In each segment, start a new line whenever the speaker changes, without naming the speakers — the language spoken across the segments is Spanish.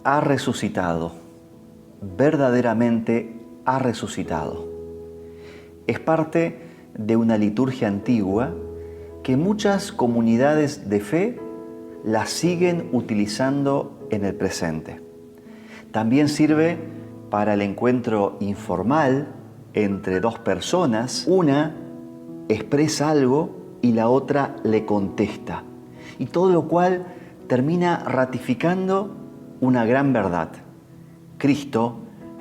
ha resucitado, verdaderamente ha resucitado. Es parte de una liturgia antigua que muchas comunidades de fe la siguen utilizando en el presente. También sirve para el encuentro informal entre dos personas. Una expresa algo y la otra le contesta. Y todo lo cual termina ratificando una gran verdad. Cristo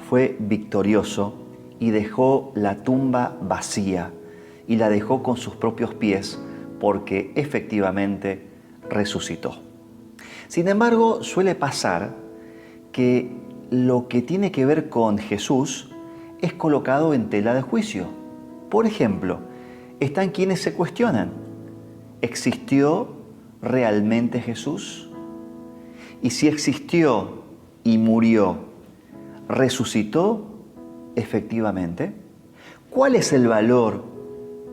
fue victorioso y dejó la tumba vacía y la dejó con sus propios pies porque efectivamente resucitó. Sin embargo, suele pasar que lo que tiene que ver con Jesús es colocado en tela de juicio. Por ejemplo, están quienes se cuestionan: ¿existió realmente Jesús? Y si existió y murió, ¿resucitó efectivamente? ¿Cuál es el valor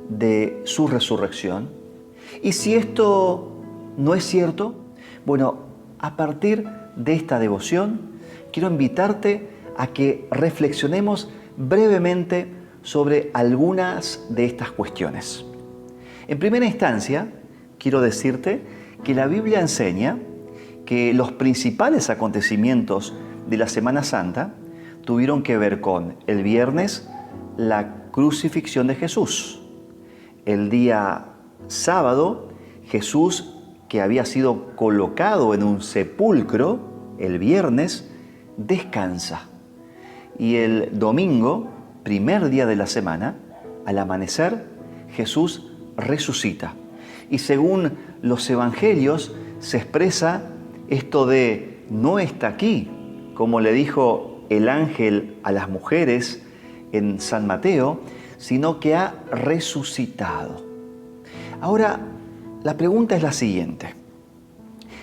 de su resurrección? Y si esto no es cierto, bueno, a partir de esta devoción, quiero invitarte a que reflexionemos brevemente sobre algunas de estas cuestiones. En primera instancia, quiero decirte que la Biblia enseña que los principales acontecimientos de la Semana Santa tuvieron que ver con el viernes, la crucifixión de Jesús. El día sábado, Jesús, que había sido colocado en un sepulcro, el viernes, descansa. Y el domingo, primer día de la semana, al amanecer, Jesús resucita. Y según los evangelios, se expresa esto de no está aquí, como le dijo el ángel a las mujeres en San Mateo, sino que ha resucitado. Ahora, la pregunta es la siguiente.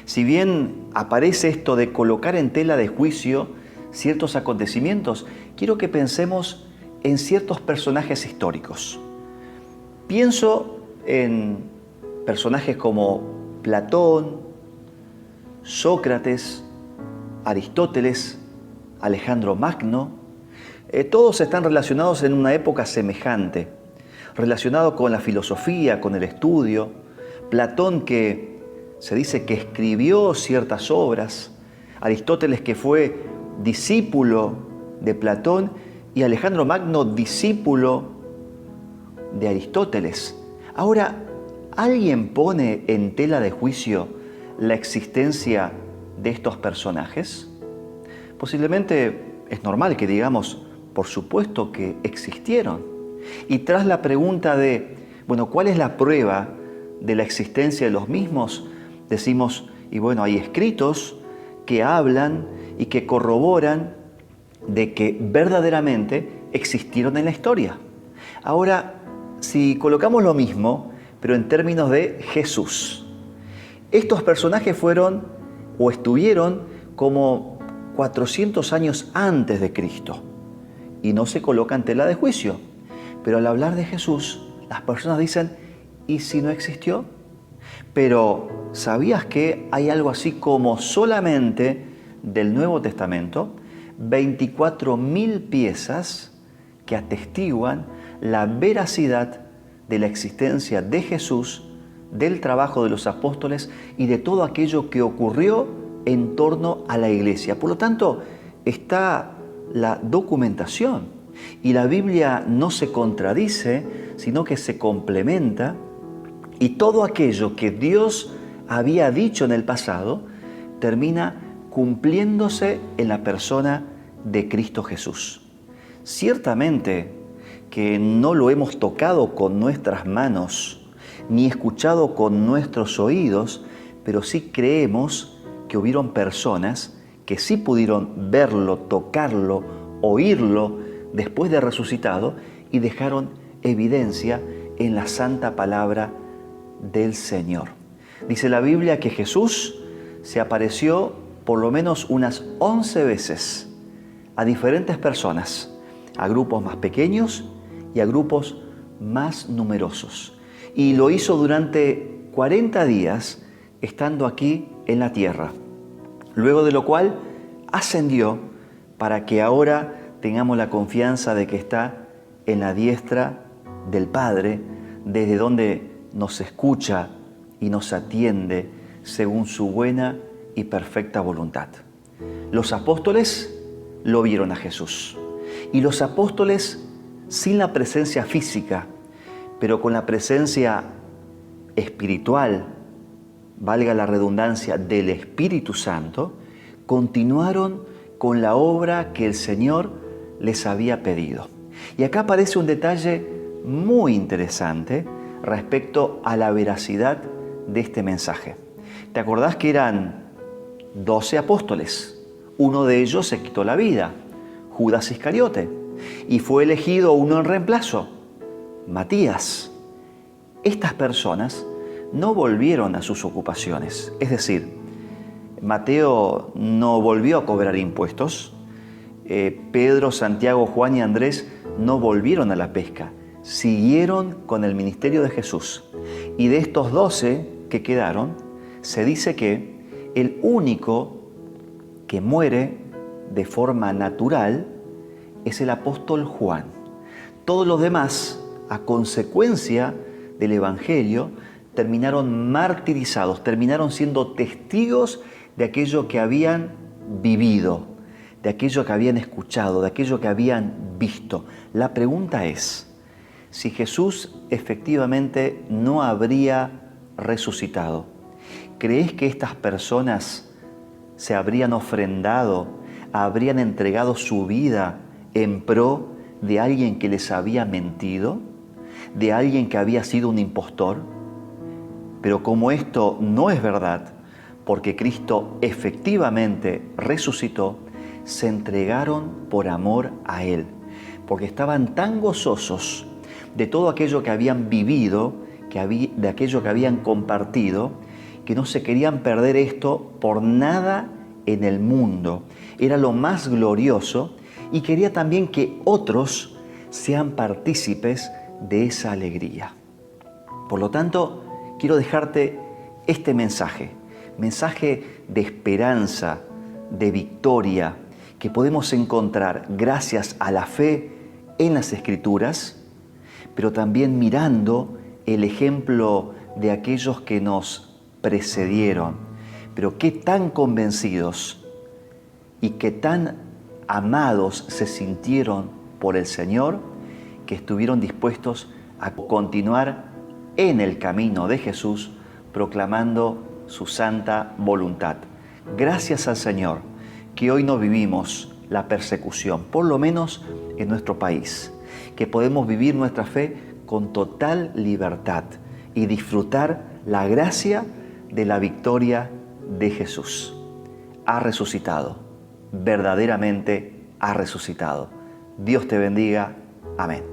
Si bien aparece esto de colocar en tela de juicio ciertos acontecimientos, quiero que pensemos en ciertos personajes históricos. Pienso en personajes como Platón, Sócrates, Aristóteles, Alejandro Magno. Todos están relacionados en una época semejante, relacionado con la filosofía, con el estudio. Platón, que se dice que escribió ciertas obras, Aristóteles, que fue discípulo de Platón, y Alejandro Magno, discípulo de Aristóteles. Ahora, ¿alguien pone en tela de juicio la existencia de estos personajes? Posiblemente es normal que digamos, por supuesto que existieron. Y tras la pregunta de, bueno, ¿cuál es la prueba de la existencia de los mismos? Decimos, y bueno, hay escritos que hablan y que corroboran de que verdaderamente existieron en la historia. Ahora, si colocamos lo mismo, pero en términos de Jesús, estos personajes fueron o estuvieron como 400 años antes de Cristo y no se coloca en tela de juicio. Pero al hablar de Jesús, las personas dicen, ¿y si no existió? Pero ¿sabías que hay algo así como solamente del Nuevo Testamento 24.000 piezas que atestiguan la veracidad de la existencia de Jesús, del trabajo de los apóstoles y de todo aquello que ocurrió en torno a la iglesia? Por lo tanto, está la documentación y la Biblia no se contradice, sino que se complementa, y todo aquello que Dios había dicho en el pasado termina cumpliéndose en la persona de Cristo Jesús. Ciertamente que no lo hemos tocado con nuestras manos, ni escuchado con nuestros oídos, pero sí creemos que hubieron personas que sí pudieron verlo, tocarlo, oírlo después de resucitado y dejaron evidencia en la santa palabra del Señor. Dice la Biblia que Jesús se apareció por lo menos unas 11 veces a diferentes personas, a grupos más pequeños y a grupos más numerosos. Y lo hizo durante 40 días estando aquí en la tierra. Luego de lo cual ascendió para que ahora tengamos la confianza de que está en la diestra del Padre, desde donde nos escucha y nos atiende según su buena y perfecta voluntad. Los apóstoles lo vieron a Jesús. Y los apóstoles, sin la presencia física, pero con la presencia espiritual, valga la redundancia, del Espíritu Santo, continuaron con la obra que el Señor les había pedido. Y acá aparece un detalle muy interesante respecto a la veracidad de este mensaje. ¿Te acordás que eran 12 apóstoles? Uno de ellos se quitó la vida, Judas Iscariote, y fue elegido uno en reemplazo, Matías. Estas personas no volvieron a sus ocupaciones, es decir, Mateo no volvió a cobrar impuestos, Pedro, Santiago, Juan y Andrés no volvieron a la pesca, siguieron con el ministerio de Jesús. Y de estos 12 que quedaron, se dice que el único que muere de forma natural es el apóstol Juan. Todos los demás, a consecuencia del Evangelio, terminaron martirizados, terminaron siendo testigos de aquello que habían vivido, de aquello que habían escuchado, de aquello que habían visto. La pregunta es, si Jesús efectivamente no habría resucitado, ¿crees que estas personas se habrían ofrendado, habrían entregado su vida en pro de alguien que les había mentido, de alguien que había sido un impostor? Pero como esto no es verdad, porque Cristo efectivamente resucitó, se entregaron por amor a Él, porque estaban tan gozosos de todo aquello que habían vivido, de aquello que habían compartido, que no se querían perder esto por nada en el mundo. Era lo más glorioso y quería también que otros sean partícipes de esa alegría. Por lo tanto, quiero dejarte este mensaje de esperanza, de victoria, que podemos encontrar gracias a la fe en las Escrituras, pero también mirando el ejemplo de aquellos que nos precedieron, pero qué tan convencidos y qué tan amados se sintieron por el Señor, que estuvieron dispuestos a continuar en el camino de Jesús, proclamando su santa voluntad. Gracias al Señor que hoy no vivimos la persecución, por lo menos en nuestro país, que podemos vivir nuestra fe con total libertad y disfrutar la gracia de la victoria de Jesús. Ha resucitado, verdaderamente ha resucitado. Dios te bendiga. Amén.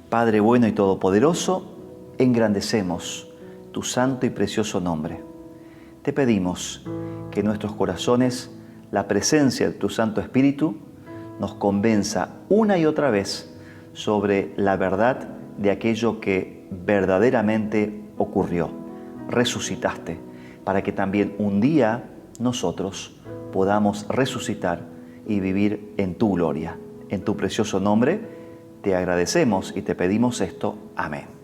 Padre bueno y todopoderoso, engrandecemos tu santo y precioso nombre. Te pedimos que en nuestros corazones la presencia de tu Santo Espíritu nos convenza una y otra vez sobre la verdad de aquello que verdaderamente ocurrió. Resucitaste para que también un día nosotros podamos resucitar y vivir en tu gloria. En tu precioso nombre te agradecemos y te pedimos esto. Amén.